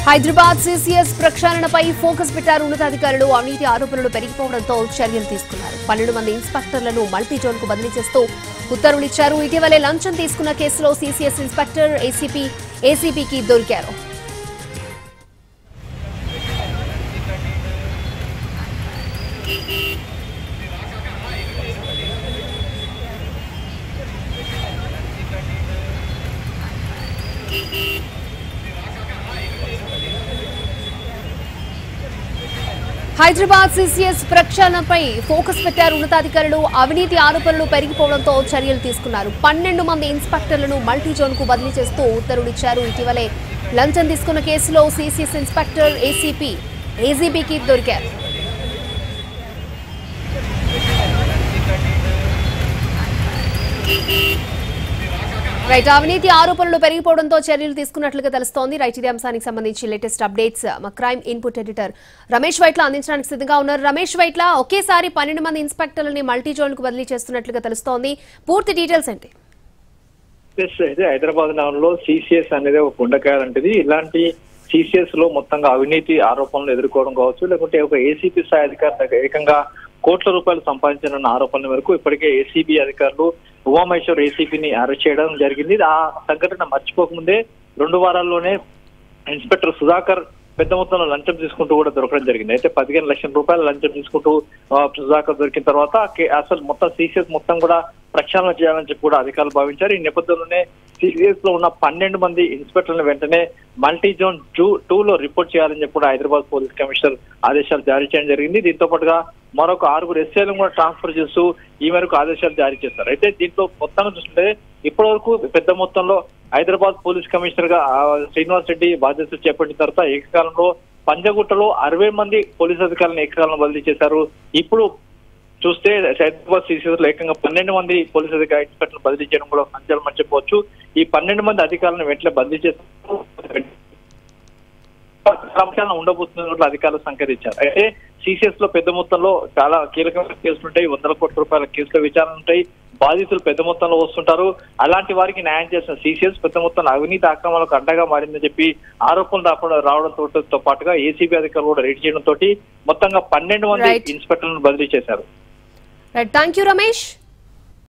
Hyderabad CCS ప్రక్షాళనపై focus పెట్టారు ఉన్నతాధికారులు. అవినీతి ఆరోపణలు పెరిగిపోవడంతో చర్యలు తీసుకున్నారు. 12 మంది ఇన్స్పెక్టర్లను మల్టీ జోన్ కు బదిలీ చేస్తూ ఉత్తర్వులిచ్చారు. ఇటీవలే లంచం తీసుకున్న కేసులో సిసిఎస్ ఇన్స్పెక్టర్ ఏసీపీకి దొరికారు. హైదరాబాద్ సిసిఎస్ ప్రక్షాళనపై ఫోకస్ పెట్టారు ఉన్నతాధికారులు. అవినీతి ఆరోపణలు పెరిగిపోవడంతో చర్యలు తీసుకున్నారు. 12 మంది ఇన్స్పెక్టర్లను మల్టీ జోన్ కు బదిలీ చేస్తూ ఉత్తర్వులిచ్చారు. ఇటీవలే లంచం తీసుకున్న కేసులో సిసిఎస్ ఇన్స్పెక్టర్ ఏసీపీకి దొరికారు. రైట్, అవినీతి ఆరోపణలు పెరిగిపోవడంతో చర్యలు తీసుకున్నట్లుగా తెలుస్తోంది. రైట్, ఇదే అంశానికి సంబంధించి లేటెస్ట్ అప్డేట్స్ మా crime input editor Ramesh Vaitla అందించడానికి సిద్ధంగా ఉన్నారు. రమేష్ వైట్ల, ఒకేసారి 12 మంది ఇన్స్పెక్టర్లని మల్టీ జోన్ కు బదిలీ చేస్తున్నట్లుగా తెలుస్తోంది. పూర్తి డీటెయిల్స్ ఏంటి? అయితే హైదరాబాద్ నగరంలో సిసిఎస్ అనేది ఒక గుండెకాయ లాంటిది. ఇలాంటి సిసిఎస్ లో మొత్తంగా అవినీతి ఆరోపణలు ఎదుర్కోవడం కావచ్చు, లేకుంటే ఒక ఏసీపీ స్థాయి అధికారి ఏకంగా కోట్ల రూపాయలు సంపాదించిన ఆరోపణల మేరకు ఇప్పటికే ఏసీబీ అధికారులు ఉమామహేశ్వర్ ఏసీపీని అరెస్ట్ చేయడం జరిగింది. ఆ సంఘటన మర్చిపోకముందే 2 వారాల్లోనే ఇన్స్పెక్టర్ సుధాకర్ పెద్ద మొత్తంలో లంచం తీసుకుంటూ కూడా దొరకడం జరిగింది. అయితే 15 లక్షల రూపాయల లంచం తీసుకుంటూ సుధాకర్ దొరికిన తర్వాత అసలు మొత్తం సిసిఎస్ మొత్తం కూడా ప్రక్షాళన చేయాలని చెప్పి కూడా అధికారులు భావించారు. ఈ నేపథ్యంలోనే సిసిఎస్ లో ఉన్న 12 మంది ఇన్స్పెక్టర్లను వెంటనే మల్టీ జోన్ 2లో రిపోర్ట్ చేయాలని చెప్పి కూడా హైదరాబాద్ పోలీస్ కమిషనర్ ఆదేశాలు జారీ చేయడం జరిగింది. దీంతో పాటుగా మరొక 6 ఎస్ఐలను కూడా ట్రాన్స్ఫర్ చేస్తూ ఈ మేరకు ఆదేశాలు జారీ చేస్తారు. అయితే దీంట్లో మొత్తంగా చూస్తుంటే ఇప్పటి వరకు పెద్ద మొత్తంలో హైదరాబాద్ పోలీస్ కమిషనర్ గా శ్రీనివాస్ రెడ్డి బాధ్యతలు చేపట్టిన తర్వాత ఏకకాలంలో పంజగుట్టలో 60 మంది పోలీస్ అధికారులను ఏకకాలంలో బదిలీ చేశారు. ఇప్పుడు చూస్తే హైదరాబాద్ సిసిఎస్ లో ఏకంగా 12 మంది పోలీస్ అధికారులు ఇన్స్పెక్టర్లు బదిలీ చేయడం కూడా సంచలనం అని చెప్పవచ్చు. ఈ 12 మంది అధికారులను వెంటనే బదిలీ చేస్తారు. ఉండబోతున్న అధికారులు సంకేతించారు. అయితే సిసిఎస్ లో పెద్ద మొత్తంలో చాలా కీలకమైన కేసులు ఉంటాయి. 100 కోట్ల రూపాయల కేసుల విచారణ ఉంటాయి. బాధితులు పెద్ద మొత్తంలో వస్తుంటారు. అలాంటి వారికి న్యాయం చేసిన సిసిఎస్ పెద్ద మొత్తంలో అవినీతి ఆక్రమణలకు అడ్డగా మారిందని చెప్పి ఆరోపణలు రావడంతో పాటుగా ఏసీబీ అధికారులు కూడా రైడ్ చేయడంతో మొత్తంగా 12 మంది ఇన్స్పెక్టర్లను బదిలీ చేశారు. Thank you Ramesh.